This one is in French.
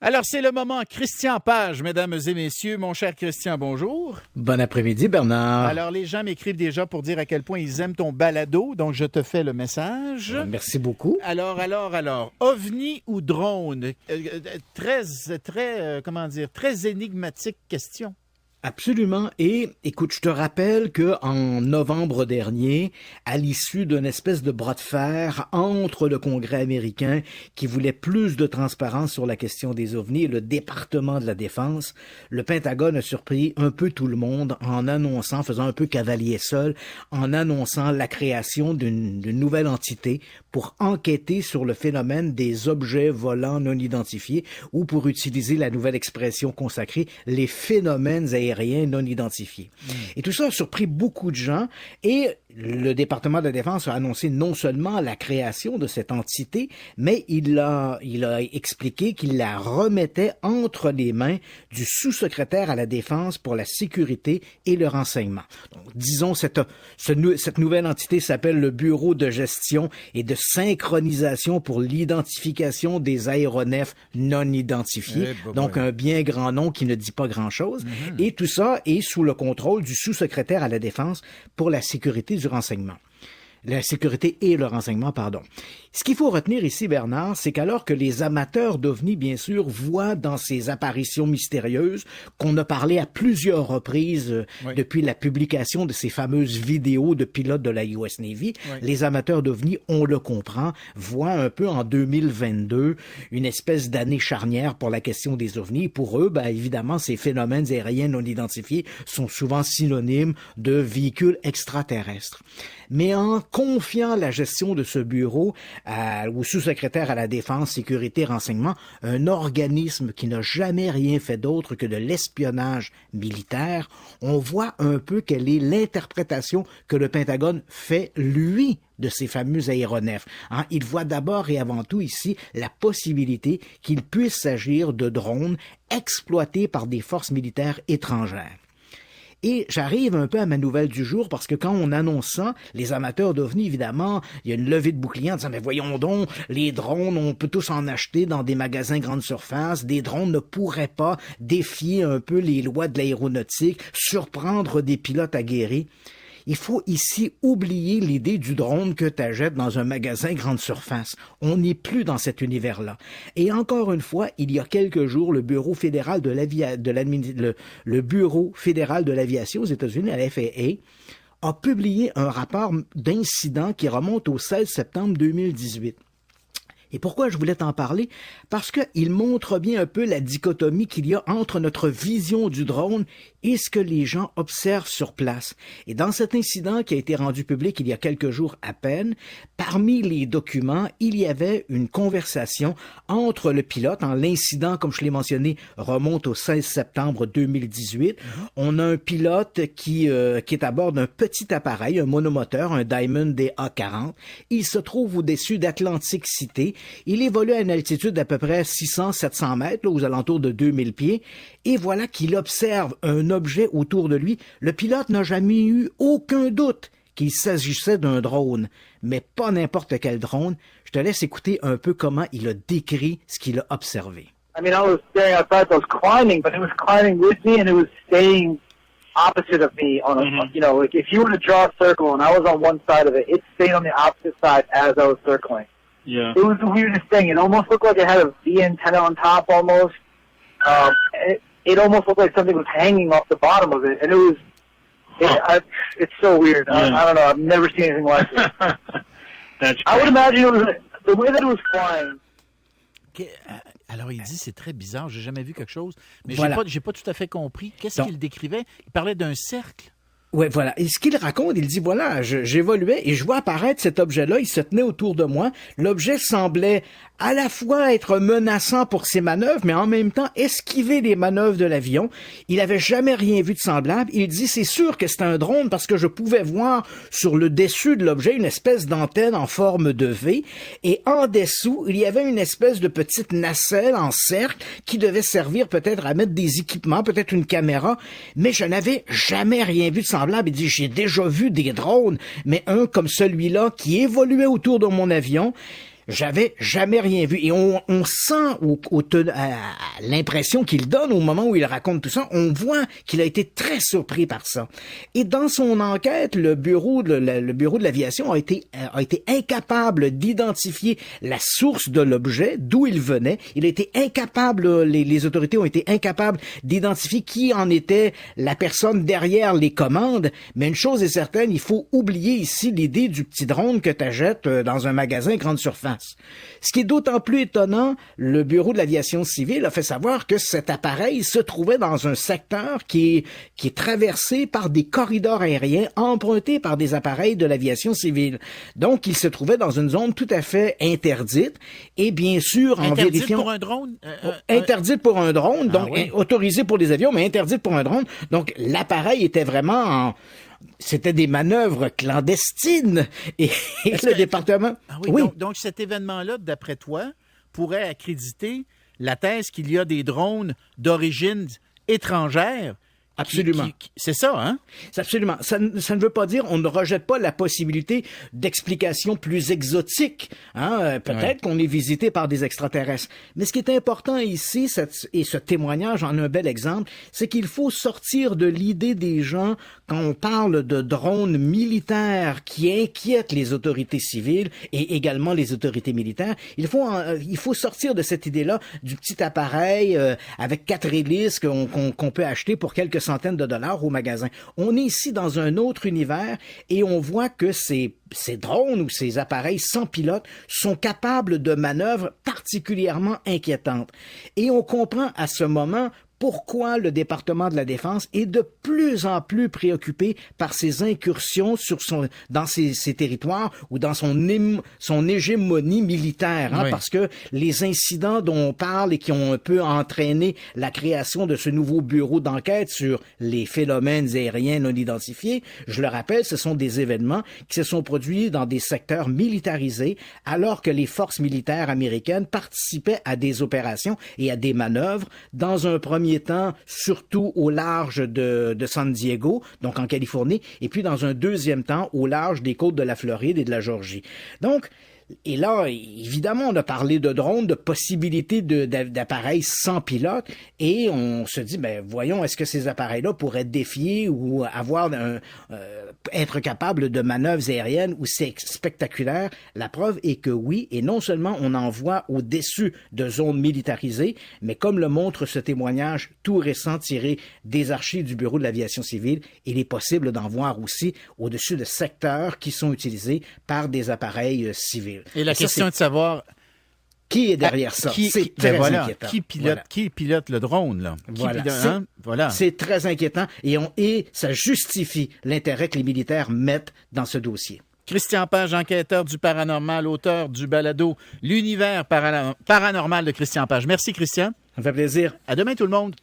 Alors, c'est le moment Christian Page, mesdames et messieurs. Mon cher Christian, bonjour. Bon après-midi, Bernard. Alors, les gens m'écrivent déjà pour dire à quel point ils aiment ton balado, donc je te fais le message. Merci beaucoup. Alors, ovni ou drone? Très énigmatique question. Absolument. Et écoute, je te rappelle que en novembre dernier, à l'issue d'une espèce de bras de fer entre le Congrès américain qui voulait plus de transparence sur la question des ovnis et le département de la Défense, le Pentagone a surpris un peu tout le monde en annonçant, faisant un peu cavalier seul, en annonçant la création d'une nouvelle entité pour enquêter sur le phénomène des objets volants non identifiés ou pour utiliser la nouvelle expression consacrée, les phénomènes aériens non identifiés. Et tout ça a surpris beaucoup de gens et le département de la Défense a annoncé non seulement la création de cette entité, mais il a expliqué qu'il la remettait entre les mains du sous-secrétaire à la Défense pour la sécurité et le renseignement. Donc, disons, cette nouvelle entité s'appelle le Bureau de gestion et de synchronisation pour l'identification des aéronefs non identifiés. Donc, un bien grand nom qui ne dit pas grand-chose. Et tout ça est sous le contrôle du sous-secrétaire à la Défense pour la sécurité du renseignement. La sécurité et le renseignement, pardon. Ce qu'il faut retenir ici, Bernard, c'est qu'alors que les amateurs d'OVNI, bien sûr, voient dans ces apparitions mystérieuses, qu'on a parlé à plusieurs reprises depuis la publication de ces fameuses vidéos de pilotes de la US Navy, les amateurs d'OVNI, on le comprend, voient un peu en 2022 une espèce d'année charnière pour la question des OVNI. Pour eux, évidemment, ces phénomènes aériens non identifiés sont souvent synonymes de véhicules extraterrestres. Mais en confiant la gestion de ce bureau au sous-secrétaire à la Défense, Sécurité, Renseignement, un organisme qui n'a jamais rien fait d'autre que de l'espionnage militaire, on voit un peu quelle est l'interprétation que le Pentagone fait, lui, de ces fameux aéronefs. Il voit d'abord et avant tout ici la possibilité qu'il puisse s'agir de drones exploités par des forces militaires étrangères. Et j'arrive un peu à ma nouvelle du jour parce que quand on annonce ça, les amateurs d'OVNI, évidemment, il y a une levée de boucliers en disant « Mais voyons donc, les drones, on peut tous en acheter dans des magasins grande surface. Des drones ne pourraient pas défier un peu les lois de l'aéronautique, surprendre des pilotes aguerris. » Il faut ici oublier l'idée du drone que tu achètes dans un magasin grande surface. On n'est plus dans cet univers-là. Et encore une fois, il y a quelques jours, le Bureau fédéral de l'aviation aux États-Unis, à la FAA, a publié un rapport d'incident qui remonte au 16 septembre 2018. Et pourquoi je voulais t'en parler? Parce qu'il montre bien un peu la dichotomie qu'il y a entre notre vision du drone et ce que les gens observent sur place. Et dans cet incident qui a été rendu public il y a quelques jours à peine, parmi les documents, il y avait une conversation entre le pilote. L'incident, comme je l'ai mentionné, remonte au 16 septembre 2018. On a un pilote qui est à bord d'un petit appareil, un monomoteur, un Diamond DA-40. Il se trouve au-dessus d'Atlantic City. Il évolue à une altitude d'à peu près 600-700 mètres, aux alentours de 2000 pieds. Et voilà qu'il observe un objet autour de lui. Le pilote n'a jamais eu aucun doute qu'il s'agissait d'un drone, mais pas n'importe quel drone. Je te laisse écouter un peu comment il a décrit ce qu'il a observé. I mean, I was staring outside, so I was climbing, but it was climbing with me and it was staying opposite of me on a, you know, like if you were to draw a circle and I was on one side of it, it stayed on the opposite side as I was circling. Yeah. It was the weirdest thing. It almost looked like it had a V antenna on top almost. It almost looked like something was hanging off the bottom of it, and it was, it's so weird. Yeah. I don't know. I've never seen anything like it. That's I would imagine it was, the way that it was flying. Alors, il dit c'est très bizarre, j'ai jamais vu quelque chose, mais Voilà. j'ai pas tout à fait compris. Qu'est-ce qu'il décrivait? Il parlait d'un cercle. Ouais, voilà. Et ce qu'il raconte, il dit, voilà, j'évoluais et je vois apparaître cet objet-là, il se tenait autour de moi. L'objet semblait à la fois être menaçant pour ses manœuvres, mais en même temps esquiver les manœuvres de l'avion. Il avait jamais rien vu de semblable. Il dit, c'est sûr que c'était un drone parce que je pouvais voir sur le dessus de l'objet une espèce d'antenne en forme de V. Et en dessous, il y avait une espèce de petite nacelle en cercle qui devait servir peut-être à mettre des équipements, peut-être une caméra. Mais je n'avais jamais rien vu de semblable. Il dit, j'ai déjà vu des drones, mais un comme celui-là qui évoluait autour de mon avion. J'avais jamais rien vu. Et on sent à l'impression qu'il donne au moment où il raconte tout ça, on voit qu'il a été très surpris par ça. Et dans son enquête, le bureau de l'aviation a été incapable d'identifier la source de l'objet, d'où il venait. Il a été incapable, les autorités ont été incapables d'identifier qui en était la personne derrière les commandes. Mais une chose est certaine, il faut oublier ici l'idée du petit drone que t'achètes dans un magasin grande surface. Ce qui est d'autant plus étonnant, le Bureau de l'aviation civile a fait savoir que cet appareil se trouvait dans un secteur qui est traversé par des corridors aériens empruntés par des appareils de l'aviation civile. Donc, il se trouvait dans une zone tout à fait interdite et bien sûr, en vérifiant... Interdite pour un drone? Interdite pour un drone, donc oui. autorisée pour les avions, mais interdite pour un drone. Donc, l'appareil était vraiment C'était des manœuvres clandestines. Et le département... Ah oui, donc cet événement-là, d'après toi, pourrait accréditer la thèse qu'il y a des drones d'origine étrangère. Absolument. C'est ça, hein? C'est absolument. Ça ne veut pas dire on ne rejette pas la possibilité d'explications plus exotiques. Hein? Peut-être qu'on est visité par des extraterrestres. Mais ce qui est important ici, et ce témoignage en un bel exemple, c'est qu'il faut sortir de l'idée des gens quand on parle de drones militaires qui inquiètent les autorités civiles et également les autorités militaires. Il faut sortir de cette idée-là du petit appareil avec 4 hélices qu'on peut acheter pour quelques centaines de dollars au magasin. On est ici dans un autre univers et on voit que ces drones ou ces appareils sans pilote sont capables de manœuvres particulièrement inquiétantes. Et on comprend à ce moment pourquoi le département de la Défense est de plus en plus préoccupé par ces incursions dans ces territoires ou dans son hégémonie militaire, hein, parce que les incidents dont on parle et qui ont un peu entraîné la création de ce nouveau bureau d'enquête sur les phénomènes aériens non identifiés, je le rappelle, ce sont des événements qui se sont produits dans des secteurs militarisés alors que les forces militaires américaines participaient à des opérations et à des manœuvres dans un premier temps, surtout au large de San Diego, donc en Californie, et puis dans un deuxième temps, au large des côtes de la Floride et de la Géorgie. Donc, et là, évidemment, on a parlé de drones, de possibilités d'appareils sans pilote, et on se dit, voyons, est-ce que ces appareils-là pourraient défier ou être capables de manœuvres aériennes où c'est spectaculaire? La preuve est que oui, et non seulement on en voit au-dessus de zones militarisées, mais comme le montre ce témoignage tout récent tiré des archives du Bureau de l'aviation civile, il est possible d'en voir aussi au-dessus de secteurs qui sont utilisés par des appareils civils. Et la question est de savoir qui est derrière ça. C'est très inquiétant. Qui pilote le drone, là? C'est très inquiétant et ça justifie l'intérêt que les militaires mettent dans ce dossier. Christian Page, enquêteur du paranormal, auteur du balado L'univers paranormal de Christian Page. Merci, Christian. Ça me fait plaisir. À demain, tout le monde.